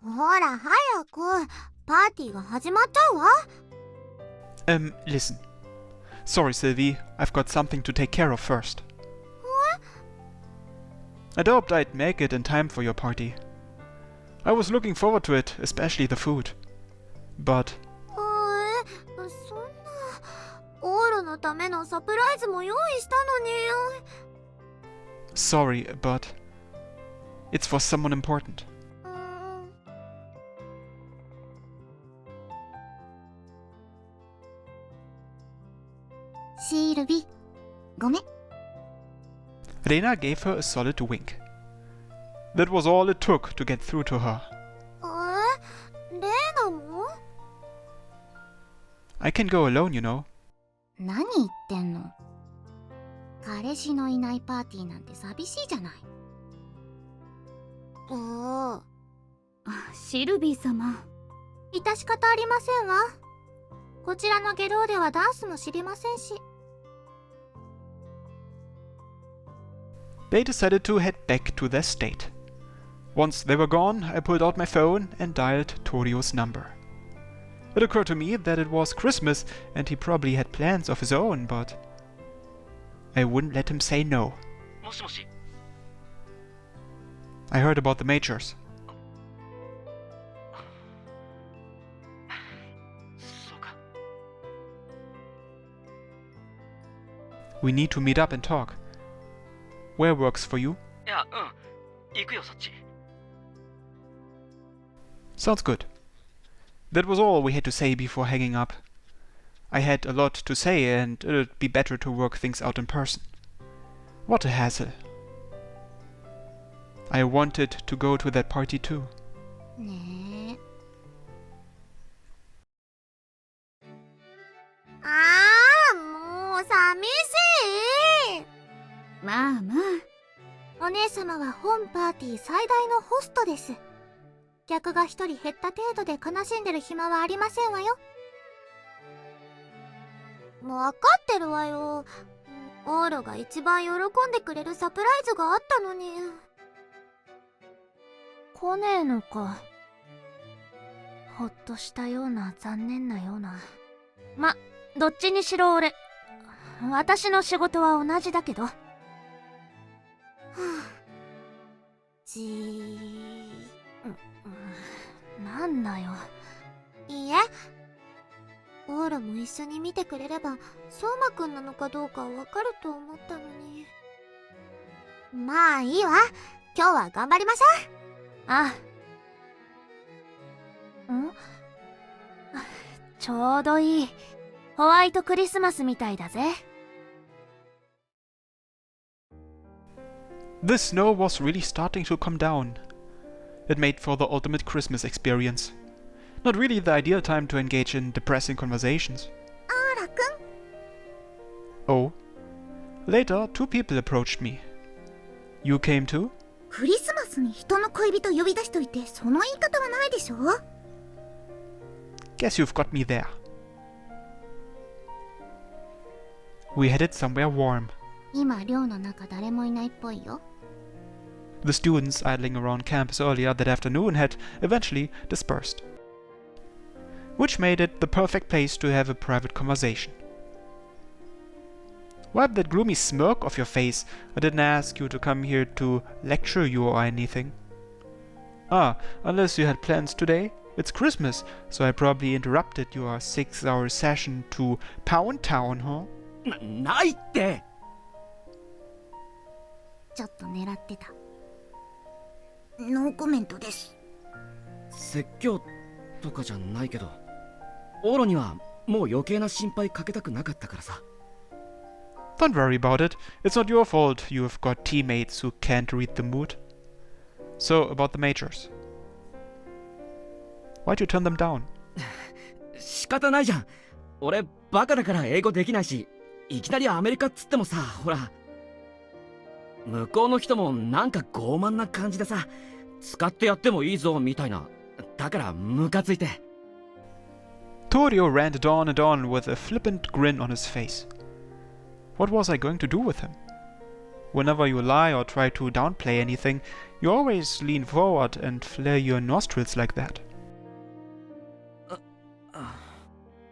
ほら早く、パーティーが始まっちゃうわ。Listen. Sorry, Sylvie, I've got something to take care of first. I'd hoped I'd make it in time for your party. I was looking forward to it, especially the food. But... そんな、オールのためのサプライズも用意したのに。Sorry, but... it's for someone important. シルビ、ごめん。Reina gave her a solid wink. That was all it took to get through to her. レイナも？ I can go alone, you know. 何言ってんの？彼氏のいないパーティーなんて寂しいじゃない。シルビー様。致し方ありませんわ。こちらのゲローではダンスも知りませんし。They decided to head back to their state. Once they were gone, I pulled out my phone and dialed Torio's number. It occurred to me that it was Christmas and he probably had plans of his own, but I wouldn't let him say no. もしもし。 I heard about the majors. そうか。 We need to meet up and talk. Where works for you? いや、行くよそっち。 Sounds good. That was all we had to say before hanging up. I had a lot to say and it'd be better to work things out in person. What a hassle. I wanted to go to that party too. ねえ。もう寂しい。まあまあ。お姉様は本パーティー最大のホストです。客が一人減った程度で悲しんでる暇はありませんわよ。もう分かってるわよ。オールが一番喜んでくれるサプライズがあったのに。来ねえのか。ほっとしたような残念なような。ま、どっちにしろ私の仕事は同じだけど。なんだよ。いいえ、オーラも一緒に見てくれれば相馬くんなのかどうかわかると思ったのに。まあいいわ、今日は頑張りましょう。あちょうどいい。ホワイトクリスマスみたいだぜ。The snow was really starting to come down. It made for the ultimate Christmas experience. Not really the ideal time to engage in depressing conversations. オーラくん。 Oh. Later, two people approached me. You came too? クリスマスに人の恋人呼び出しといてその言い方はないでしょ。 Guess you've got me there. We headed somewhere warm. 今寮の中誰もいないっぽいよ。 The students idling around campus earlier that afternoon had eventually dispersed, which made it the perfect place to have a private conversation. Wipe that gloomy smirk off your face. I didn't ask you to come here to lecture you or anything. Ah, unless you had plans today? It's Christmas, so I probably interrupted your 6-hour session to Pound Town, huh? ないって。ちょっと狙ってた。ノーコメントです。説教とかじゃないけど、オロにはもう余計な心配かけたくなかったからさ。Don't worry about it. It's not your fault you've got teammates who can't read the mood. So, about the majors. Why'd you turn them down? 仕方ないじゃん。俺バカだから英語できないし、いきなりアメリカっつってもさ、ほら。向こうの人もなんか傲慢な感じでさ、使ってやってもいいぞみたいな。だからムカついて。Torio ranted on and on with a flippant grin on his face. What was I going to do with him? Whenever you lie or try to downplay anything, You always lean forward and flare your nostrils like that.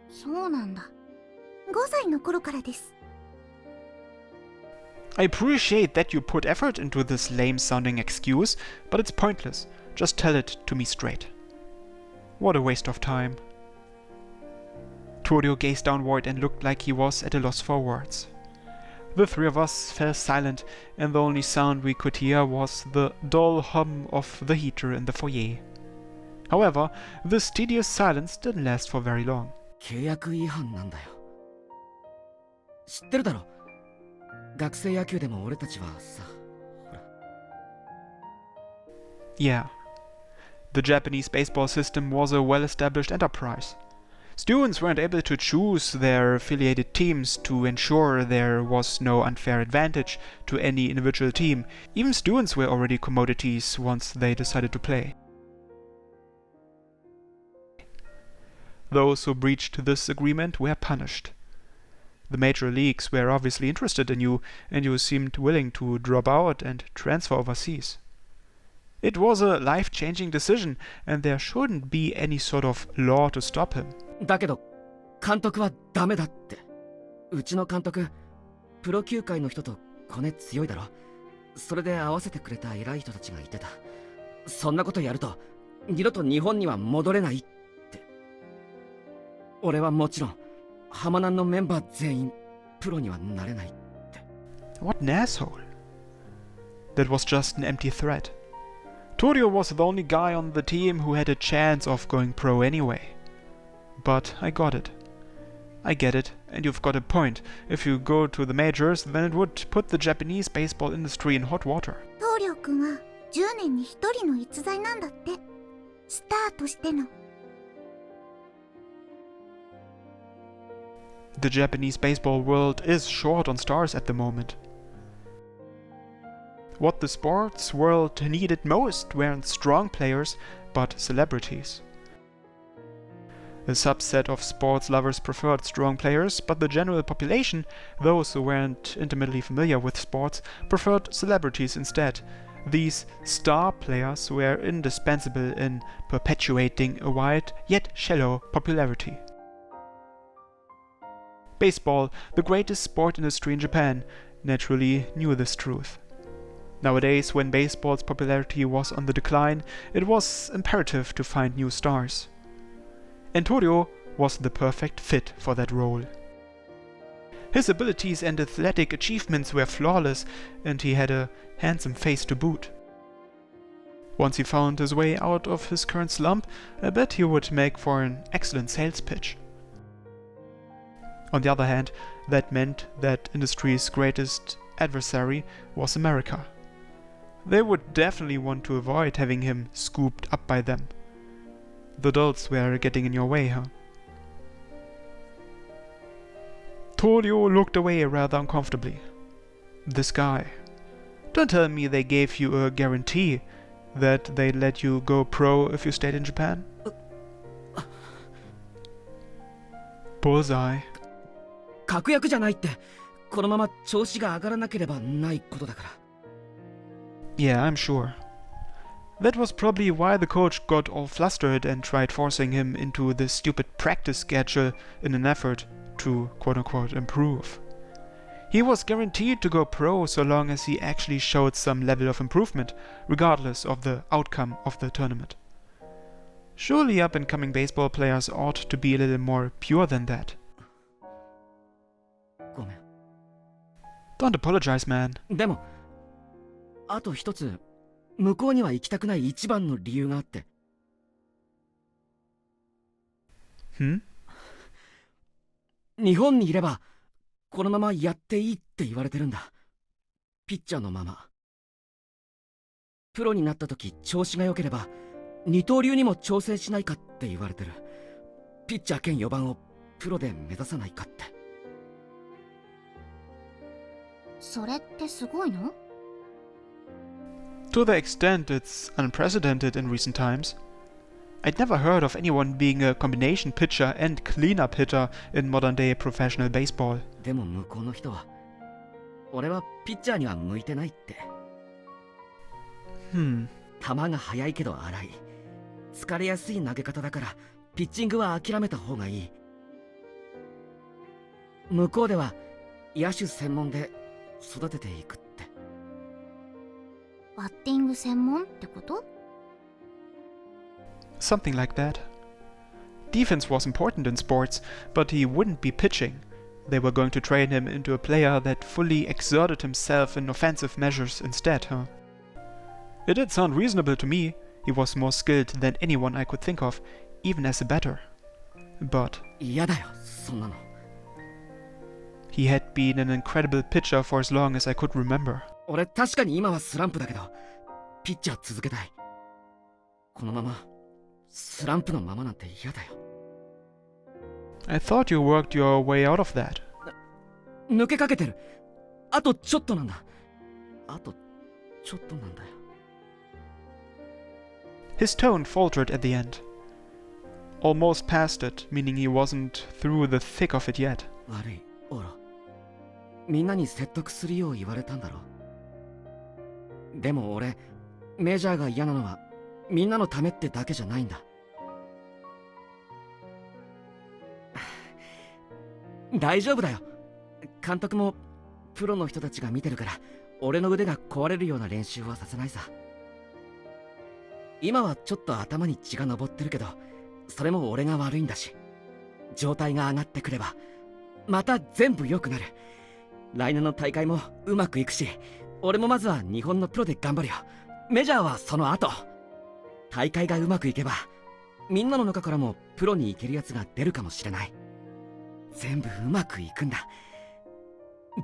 そうなんだ。5歳の頃からです。 I appreciate that you put effort into this lame-sounding excuse, but it's pointless. Just tell it to me straight. What a waste of time. Torio gazed downward and looked like he was at a loss for words. The three of us fell silent, and the only sound we could hear was the dull hum of the heater in the foyer. However, this tedious silence didn't last for very long. 契約違反なんだよ。知ってるだろ。学生野球でも俺たちはさ、ほら。Yeah. The Japanese baseball system was a well-established enterprise. Students weren't able to choose their affiliated teams to ensure there was no unfair advantage to any individual team. Even students were already commodities once they decided to play. Those who breached this agreement were punished. The major leagues were obviously interested in you, and you seemed willing to drop out and transfer overseas. It was a life-changing decision, and there shouldn't be any sort of law to stop him. だけど監督はダメだって。うちの監督、プロ球界の人とコネ強いだろ。それで合わせてくれた偉い人たちがいてた。そんなことやると二度と日本には戻れないって。俺はもちろん浜南のメンバー全員プロにはなれないって。What an asshole. That was just an empty threat. Torio was the only guy on the team who had a chance of going pro anyway. But I got it. I get it, and you've got a point. If you go to the majors, then it would put the Japanese baseball industry in hot water. 棟梁くんは10年に1人の逸材なんだって。スターとしての。The Japanese baseball world is short on stars at the moment. What the sports world needed most weren't strong players, but celebrities. A subset of sports lovers preferred strong players, but the general population, those who weren't intimately familiar with sports, preferred celebrities instead. These star players were indispensable in perpetuating a wide yet shallow popularity. Baseball, the greatest sport industry in Japan, naturally knew this truth. Nowadays, when baseball's popularity was on the decline, it was imperative to find new stars. And Torio was the perfect fit for that role. His abilities and athletic achievements were flawless, and he had a handsome face to boot. Once he found his way out of his current slump, I bet he would make for an excellent sales pitch. On the other hand, that meant that industry's greatest adversary was America. They would definitely want to avoid having him scooped up by them. The adults were getting in your way, huh? Torio looked away rather uncomfortably. This guy. Don't tell me they gave you a guarantee that they'd let you go pro if you stayed in Japan? Bullseye. 確約じゃないって。このまま調子が上がらなければないことだから。Yeah, I'm sure. That was probably why the coach got all flustered and tried forcing him into this stupid practice schedule in an effort to quote-unquote improve. He was guaranteed to go pro so long as he actually showed some level of improvement, regardless of the outcome of the tournament. Surely up-and-coming baseball players ought to be a little more pure than that. ごめん。 Don't apologize, man. でもあと一つ向こうには行きたくない一番の理由があって。日本にいればこのままやっていいって言われてるんだ。ピッチャーのまま。プロになった時調子が良ければ二刀流にも挑戦しないかって言われてる。ピッチャー兼4番をプロで目指さないかって。それってすごいの？ To the extent it's unprecedented in recent times. I'd never heard of anyone being a combination pitcher and cleanup hitter in modern-day professional baseball. でも向こうの人は俺はピッチャーには向いてないって。Hmm. 球が速いけど荒い。疲れやすい投げ方だからピッチングは諦めた方がいい。向こうでは野手専門で育てていくって。バッティング専門ってこと？ Something like that. Defense was important in sports, but he wouldn't be pitching. They were going to train him into a player that fully exerted himself in offensive measures instead, huh? It did sound reasonable to me. He was more skilled than anyone I could think of, even as a batter. But 嫌だよ、そんなの。 he had been an incredible pitcher for as long as I could remember. 俺確かに今はスランプだけど、ピッチャー続けたい。このままスランプのままなんて嫌だよ。 I thought you worked your way out of that. 抜けかけてる。あとちょっとなんだ。あとちょっとなんだよ。 His tone faltered at the end. Almost past it, meaning he wasn't through the thick of it yet. 悪い、オロ。みんなに説得するよう言われたんだろ。でも俺、メジャーが嫌なのはみんなのためってだけじゃないんだ。大丈夫だよ。監督もプロの人たちが見てるから俺の腕が壊れるような練習はさせないさ。今はちょっと頭に血が上ってるけど、それも俺が悪いんだし、状態が上がってくればまた全部良くなる。来年の大会もうまくいくし、俺もまずは日本のプロで頑張るよ。メジャーはその後。大会がうまくいけばみんなの中からもプロに行けるやつが出るかもしれない。全部うまくいくんだ。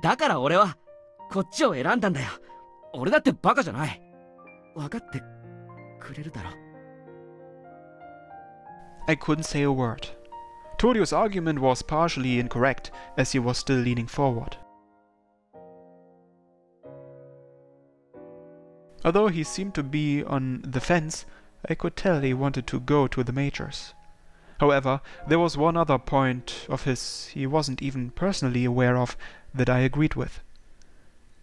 だから俺はこっちを選んだんだよ。俺だってバカじゃない。分かってくれるだろ。 I couldn't say a word. Torio's argument was partially incorrect, as he was still leaning forward. Although he seemed to be on the fence, I could tell he wanted to go to the majors. However, there was one other point of his he wasn't even personally aware of that I agreed with.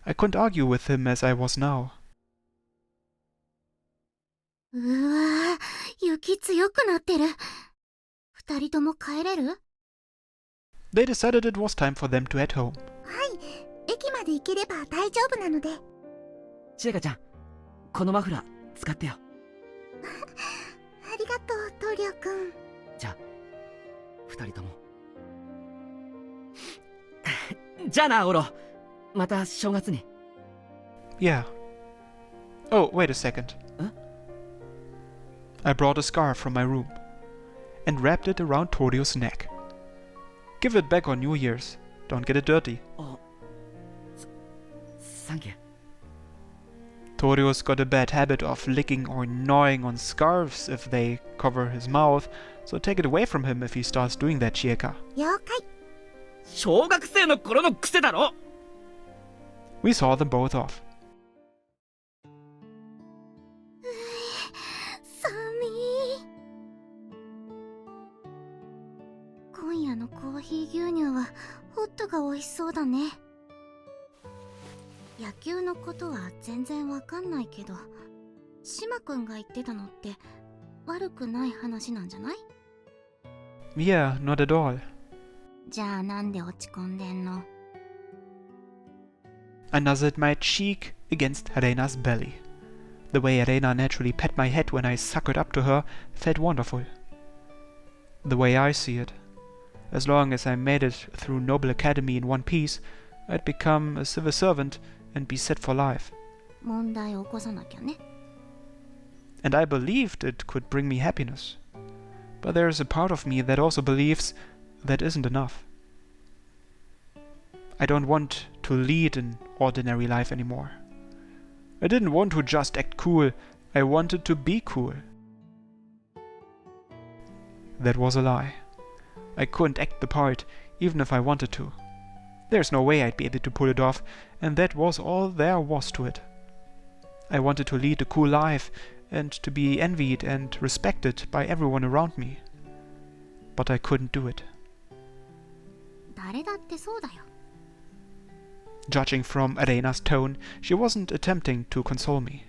I couldn't argue with him as I was now. うわぁ、雪強くなってる。二人とも帰れる？ They decided it was time for them to head home. はい、駅まで行ければ大丈夫なので。千恵香ちゃん、このマフラー使ってよ。ありがとう、トリオくん。じゃあ二人とも。じゃあな、オロ。また正月に。 Yeah. Oh, wait a second. Huh? I brought a scarf from my room and wrapped it around Torio's neck. Give it back on New Year's. Don't get it dirty. あ、サンキュー。 Torio's got a bad habit of licking or gnawing on scarves if they cover his mouth, so take it away from him if he starts doing that, Chieka. 了解。小学生の頃の癖だろ。 We saw them both off. 寒い。今夜のコーヒー牛乳はホットが美味しそうだね。野球のことは全然わかんないけど、島くんが言ってたのって悪くない話なんじゃない？ Yeah, not at all. じゃあなんで落ち込んでんの？ I nuzzled my cheek against Reina's belly. The way Reina naturally pet my head when I suckered up to her felt wonderful. The way I see it, as long as I made it through Noble Academy in one piece, I'd become a civil servant and be set for life. 問題を起こさなきゃね。 And I believed it could bring me happiness. But there is a part of me that also believes that isn't enough. I don't want to lead an ordinary life anymore. I didn't want to just act cool, I wanted to be cool. That was a lie. I couldn't act the part, even if I wanted to. There's no way I'd be able to pull it off, and that was all there was to it. I wanted to lead a cool life, and to be envied and respected by everyone around me. But I couldn't do it. 誰だってそうだよ。 Judging from Reina's tone, she wasn't attempting to console me.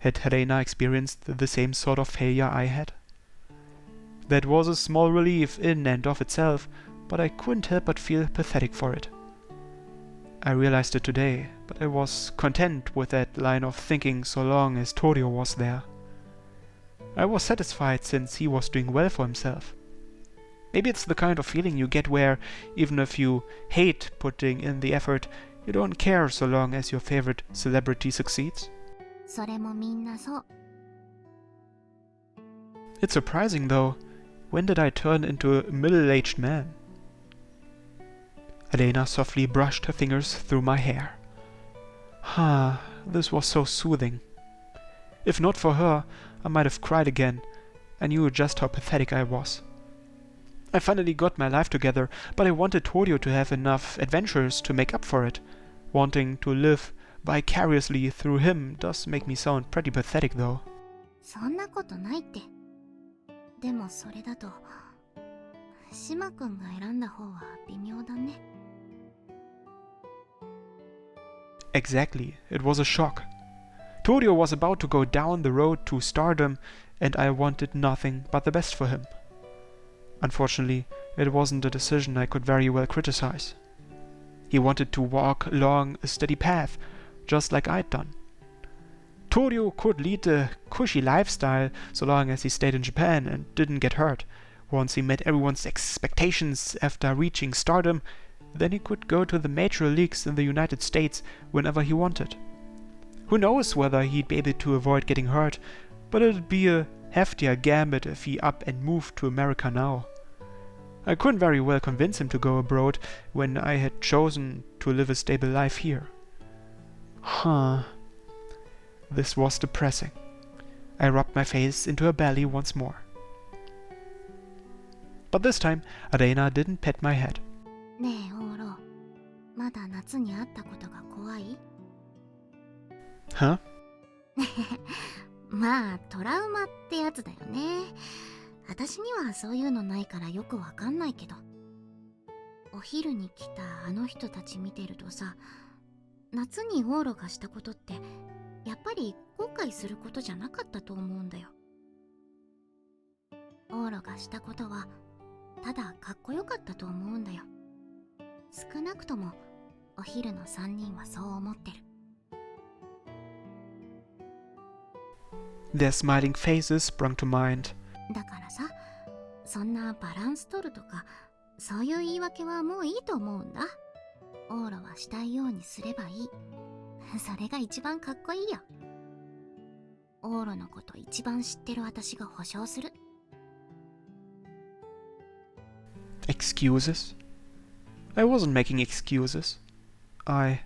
Had Reina experienced the same sort of failure I had? That was a small relief in and of itself, but I couldn't help but feel pathetic for it. I realized it today, but I was content with that line of thinking so long as Torio was there. I was satisfied since he was doing well for himself. Maybe it's the kind of feeling you get where, even if you hate putting in the effort, you don't care so long as your favorite celebrity succeeds. それもみんなそう。 It's surprising though, when did I turn into a middle-aged man? Elena softly brushed her fingers through my hair. This was so soothing. If not for her, I might have cried again. I knew just how pathetic I was. I finally got my life together, but I wanted Torio to have enough adventures to make up for it. Wanting to live vicariously through him does make me sound pretty pathetic though. そんなことないって。でもそれだと島くんが選んだ方は微妙だね。 Exactly, it was a shock. Torio was about to go down the road to stardom, and I wanted nothing but the best for him. Unfortunately, it wasn't a decision I could very well criticize. He wanted to walk along a steady path, just like I'd done. Torio could lead a cushy lifestyle so long as he stayed in Japan and didn't get hurt. Once he met everyone's expectations after reaching stardom, then he could go to the major leagues in the United States whenever he wanted. Who knows whether he'd be able to avoid getting hurt, but it'd be a heftier gambit if he up and moved to America now. I couldn't very well convince him to go abroad when I had chosen to live a stable life here. This was depressing. I rubbed my face into her belly once more. But this time, Reina didn't pet my head. ねえオーロ、まだ夏に会ったことが怖い？ Huh? まあトラウマってやつだよね。私にはそういうのないからよくわかんないけど、お昼に来たあの人たち見てるとさ、夏にオーロがしたことってやっぱり後悔することじゃなかったと思うんだよ。オーロがしたことはただかっこよかったと思うんだよ。少なくともお昼の3人はそう思ってる。 Their smiling faces sprung to mind. だからさ、そんなバランス取るとかそういう言い訳はもういいと思うんだ。オーロはしたいようにすればいい。それが一番かっこいいよ。オーロのこと一番知ってる私が保証する。 Excuses? I wasn't making excuses. I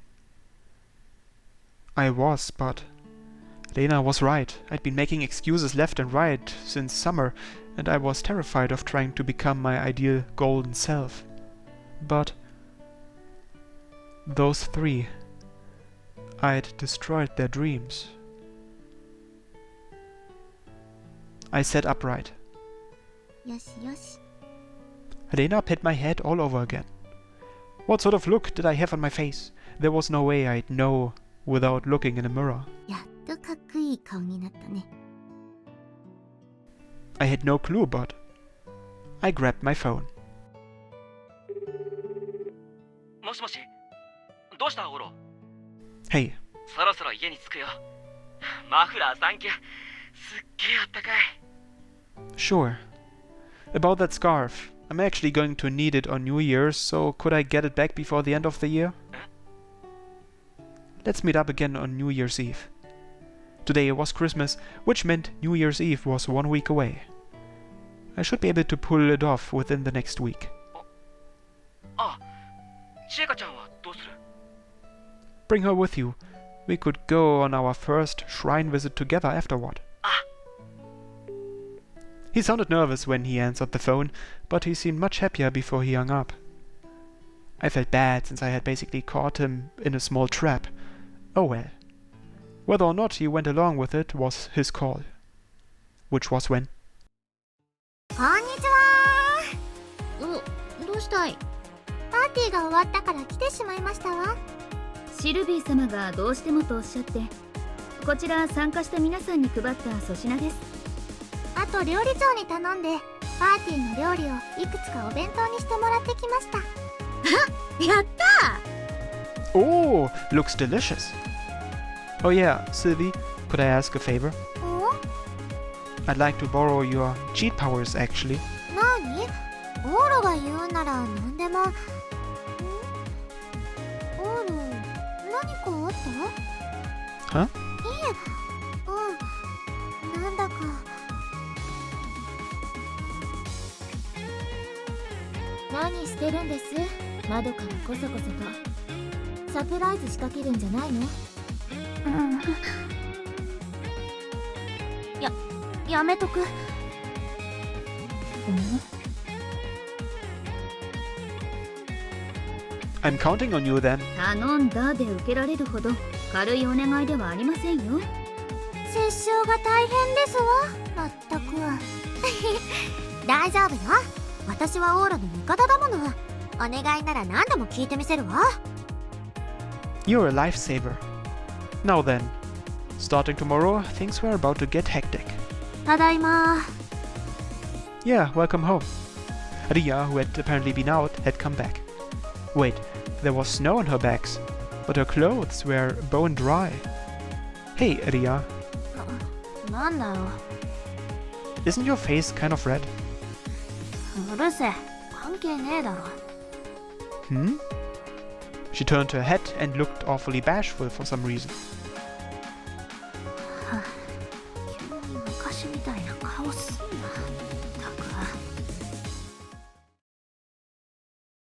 was, but Reina was right. I'd been making excuses left and right since summer, and I was terrified of trying to become my ideal golden self. But those three, I'd destroyed their dreams. I sat upright. よしよし。 Reina pet my head all over again. What sort of look did I have on my face? There was no way I'd know without looking in a mirror. やっとかっこいい顔になったね。 I had no clue, but I grabbed my phone. もしもし、どうしたオロ？ Hey, そろそろ家に着くよ。マフラーサンキュー。すっげえあったかい。 sure. About that scarf. I'm actually going to need it on New Year's, so could I get it back before the end of the year? Let's meet up again on New Year's Eve. Today was Christmas, which meant New Year's Eve was 1 week away. I should be able to pull it off within the next week. あ、シエカちゃんはどうする？ Bring her with you. We could go on our first shrine visit together afterward. He sounded nervous when he answered the phone, but he seemed much happier before he hung up. I felt bad since I had basically caught him in a small trap. Oh well. Whether or not he went along with it was his call. Which was when? こんにちは。どうしたい？パーティーが終わったから来てしまいましたわ。シルビー様がどうしてもとおっしゃって、こちら参加した皆さんに配った粗品です。あと料理長に頼んでパーティーの料理をいくつかお弁当にしてもらってきました。やった Oh, looks delicious. Oh yeah, Sylvie, could I ask a favor? お I'd like to borrow your cheat powers actually. なに？オールが言うなら何でも。オール、何かあった？ Huh? いえ、なんだか。何してるんです？窓からこそこそと。サプライズ仕掛けるんじゃないの？やめとく。I'm counting on you then. 頼んだで受けられるほど軽いお願いではありませんよ。殺傷が大変ですわ。まったく。大丈夫よ。私はオーラの味方だもの。お願いなら何でも聞いてみせるわ。You're a lifesaver. Now then, starting tomorrow, things were about to get hectic. ただいま。 Yeah, welcome home. Ria, who had apparently been out, had come back. Wait, there was snow on her bags, but her clothes were bone dry. Hey, Ria, なんだよ。 isn't your face kind of red? うるせえ。関係ねえだろ。 Hmm? She turned her head and looked awfully bashful for some reason.